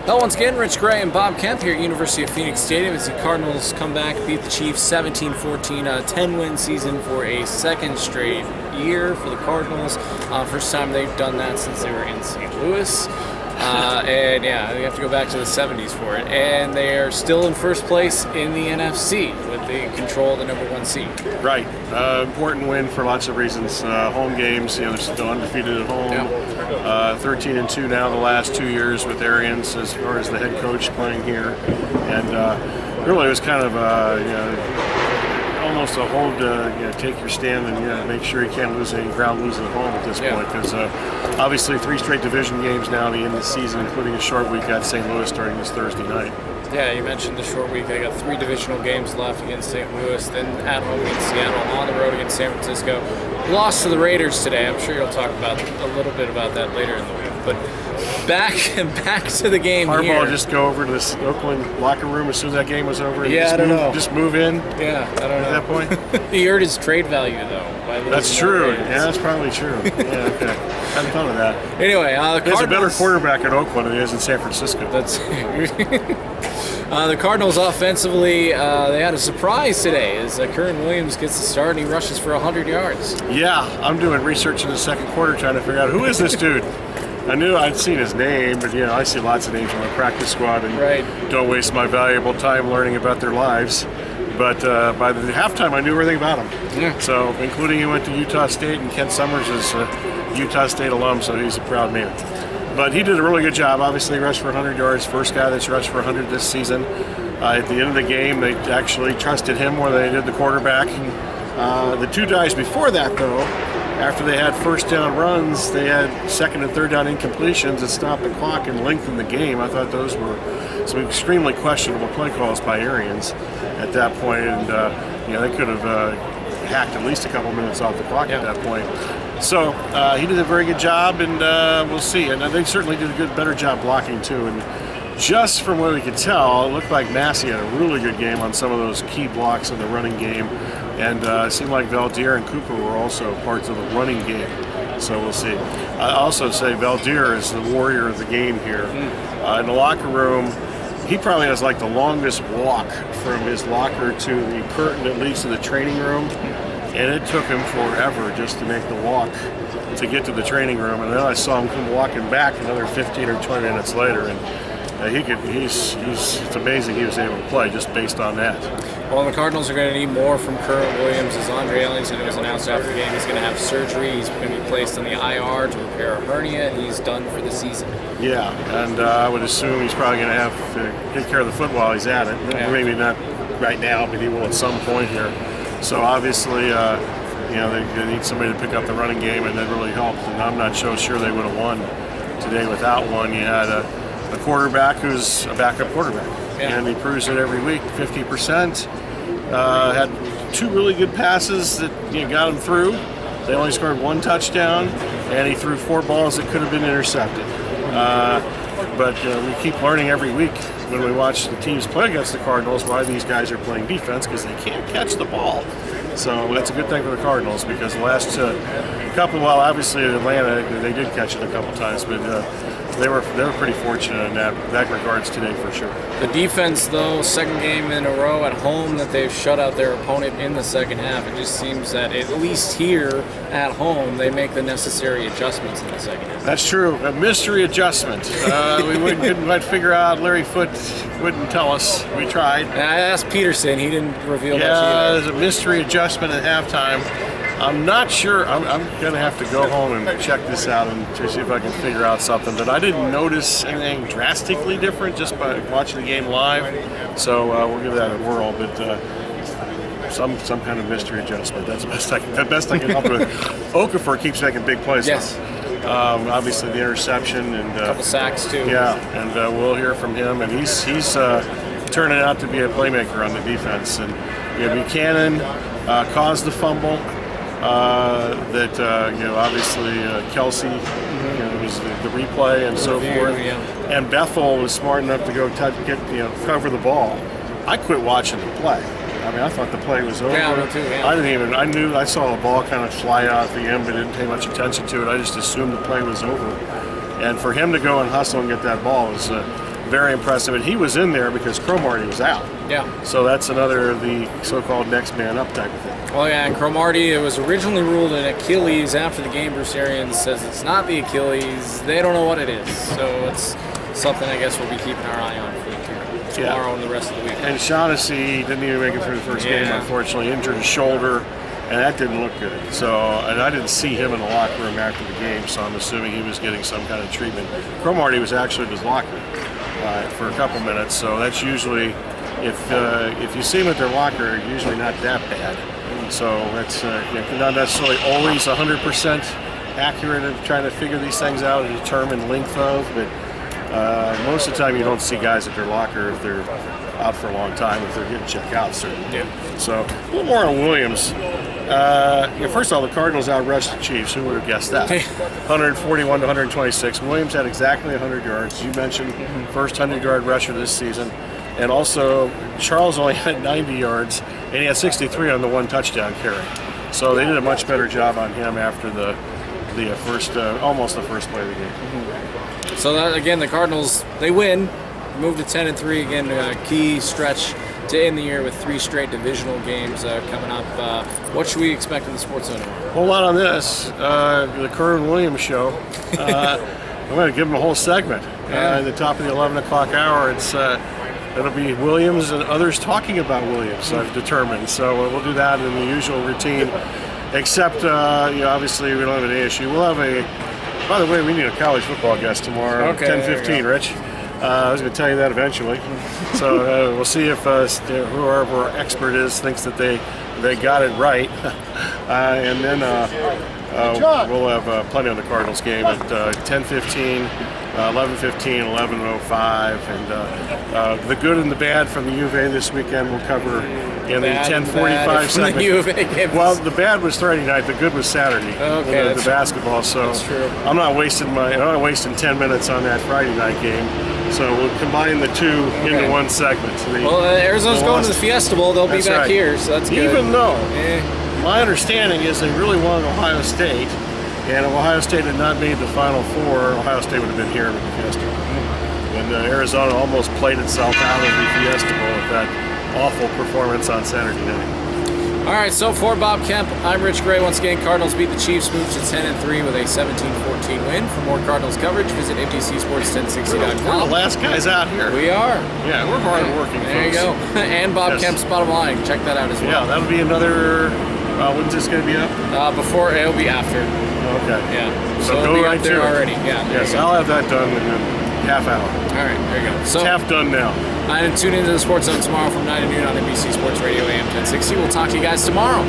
Well, once again, Rich Gray and Bob Kemp here at University of Phoenix Stadium as the Cardinals come back, beat the Chiefs 17-14, a 10-win season for a second straight year for the Cardinals. First time they've done that since they were in St. Louis. And yeah, we have to go back to the 70s for it. And they are still in first place in the NFC with the control of the number 1 seed. Right. Important win for lots of reasons. Home games, they're still undefeated at home. Yeah. 13-2 now the last 2 years with Arians as far as the head coach playing here. And really it was kind of almost a hold to take your stand and make sure you can't lose any ground losing at home at this point, because obviously 3 straight division games now at the end of the season, including a short week at St. Louis starting this Thursday night. Yeah, you mentioned the short week. They got 3 divisional games left against St. Louis, then at home against Seattle, on the road against San Francisco. Lost to the Raiders today. I'm sure you'll talk about a little bit about that later in the week. But back to the game Harbaugh here. Just go over to this Oakland locker room as soon as that game was over? Yeah, I don't know. Just move in? Yeah, I don't know. At that point? He earned his trade value, though. That's true. Yeah, that's probably true. Yeah, okay. I hadn't thought of that. Anyway, the Cardinals... There's a better quarterback in Oakland than he is in San Francisco. That's... the Cardinals offensively, they had a surprise today as Kyren Williams gets the start and he rushes for 100 yards. Yeah, I'm doing research in the second quarter trying to figure out who is this dude. I knew I'd seen his name, but I see lots of names on the practice squad and don't waste my valuable time learning about their lives. But by the halftime, I knew everything about him. Yeah. So, including he went to Utah State, and Kent Summers is a Utah State alum, so he's a proud man. But he did a really good job. Obviously, rushed for 100 yards. First guy that's rushed for 100 this season. At the end of the game, they actually trusted him more than they did the quarterback. The 2 guys before that, though, after they had first down runs, they had second and third down incompletions that stopped the clock and lengthened the game. I thought those were some extremely questionable play calls by Arians at that point, and they could have hacked at least a couple minutes off the clock at that point. So he did a very good job, and we'll see. And they certainly did a better job blocking too. And just from what we could tell, it looked like Massey had a really good game on some of those key blocks in the running game. And it seemed like Valdir and Cooper were also parts of the running game. So we'll see. I also say Valdir is the warrior of the game here. In the locker room, he probably has like the longest walk from his locker to the curtain that leads to the training room. And it took him forever just to make the walk to get to the training room. And then I saw him come walking back another 15 or 20 minutes later. And it's amazing he was able to play just based on that. Well, the Cardinals are going to need more from Kyren Williams. As Andre Ellington, it was announced after the game, he's going to have surgery. He's going to be placed on the IR to repair a hernia, and he's done for the season. Yeah, and I would assume he's probably going to have to take care of the foot while he's at it. Yeah. Maybe not right now, but he will at some point here. So obviously, they need somebody to pick up the running game, and that really helped. And I'm not so sure they would have won today without one. You had a quarterback who's a backup quarterback, and he proves it every week. 50%. Had 2 really good passes that got him through. They only scored 1 touchdown, and he threw 4 balls that could have been intercepted. But we keep learning every week when we watch the teams play against the Cardinals why these guys are playing defense, because they can't catch the ball. So that's a good thing for the Cardinals, because the last couple, well, obviously in Atlanta they did catch it a couple times, but they were pretty fortunate in that regards today for sure. The defense, though, second game in a row at home that they've shut out their opponent in the second half. It just seems that at least here at home they make the necessary adjustments in the second half. That's true. A mystery adjustment. We couldn't quite figure out. Larry Foote wouldn't tell us. We tried. I asked Peterson. He didn't reveal much either. Yeah, there's a mystery adjustment at halftime. I'm not sure. I'm going to have to go home and check this out and to see if I can figure out something. But I didn't notice anything drastically different just by watching the game live. So we'll give that a whirl. But some kind of mystery adjustment. That's the best I can help with. Okafor keeps making big plays. Yes. Obviously the interception and a couple sacks too. Yeah, and we'll hear from him. And he's turning out to be a playmaker on the defense. And Buchanan caused the fumble. Obviously Kelsey was the replay and so forth, and Bethel was smart enough to go cover the ball. I quit watching the play. I mean, I thought the play was over. Yeah, me too. Yeah. I saw the ball kind of fly out at the end, but didn't pay much attention to it. I just assumed the play was over. And for him to go and hustle and get that ball was very impressive. And he was in there because Cromartie was out. Yeah. So that's another of the so-called next man up type of thing. Well, yeah, and Cromartie, it was originally ruled an Achilles. After the game, Bruce Arians says it's not the Achilles. They don't know what it is. So it's something I guess we'll be keeping our eye on for tomorrow and the rest of the week. And Shaughnessy didn't even make it through the first game, unfortunately. Injured his shoulder, and that didn't look good. So, and I didn't see him in the locker room after the game, so I'm assuming he was getting some kind of treatment. Cromartie was actually in his locker for a couple minutes, so that's usually, if you see him at their locker, usually not that bad. So that's not necessarily always 100% accurate in trying to figure these things out and determine length of, but most of the time you don't see guys at their locker if they're out for a long time, if they're getting checked out, certainly. Yeah. So a little more on Williams. First of all, the Cardinals outrushed the Chiefs. Who would have guessed that? 141 to 126. Williams had exactly 100 yards. You mentioned first 100-yard rusher this season. And also, Charles only had 90 yards, and he had 63 on the one touchdown carry. So they did a much better job on him after the first, almost the first play of the game. So that, again, the Cardinals, they win, move to 10-3 again. A key stretch to end the year with 3 straight divisional games coming up. What should we expect in the Sports Zone tomorrow? A whole lot on this. The Kerwin Williams show. I'm going to give him a whole segment. At the top of the 11 o'clock hour, it'll be Williams and others talking about Williams, I've determined. So we'll do that in the usual routine, except, obviously we don't have an ASU. We'll have by the way, we need a college football guest tomorrow, 10:15, Rich. I was going to tell you that eventually. So we'll see if whoever our expert is thinks that they got it right. And then we'll have plenty on the Cardinals game at 10:15. 11:15, 11:05, and the good and the bad from the U of A this weekend we'll cover in the 10:45 segment. The U of A game. Well, the bad was Friday night, the good was Saturday. Okay, the basketball. So that's true. I'm not wasting 10 minutes on that Friday night game. So we'll combine the two into one segment. Arizona's going to the Fiesta Bowl. They'll be back here, so that's good. Even though my understanding is they really wanted Ohio State. And if Ohio State had not made the Final Four, Ohio State would have been here with the Fiesta Bowl. And Arizona almost played itself out of the Fiesta Bowl with that awful performance on Saturday night. All right, so for Bob Kemp, I'm Rich Gray. Once again, Cardinals beat the Chiefs, moved to 10-3 with a 17-14 win. For more Cardinals coverage, visit MDCSports1060.com. We're the last guys out here. We are. Yeah, we're hard working. There you go. And Bob Kemp's Bottom Line. Check that out as well. Yeah, that'll be another. When's this going to be up? Before it'll be after. Okay. Yeah. So it'll go be right up there to already. Yeah. Yes, I'll have that done in a half hour. All right, there you go. So it's half done now. And tune into the Sports Zone tomorrow from 9 to noon on NBC Sports Radio AM 1060. We'll talk to you guys tomorrow.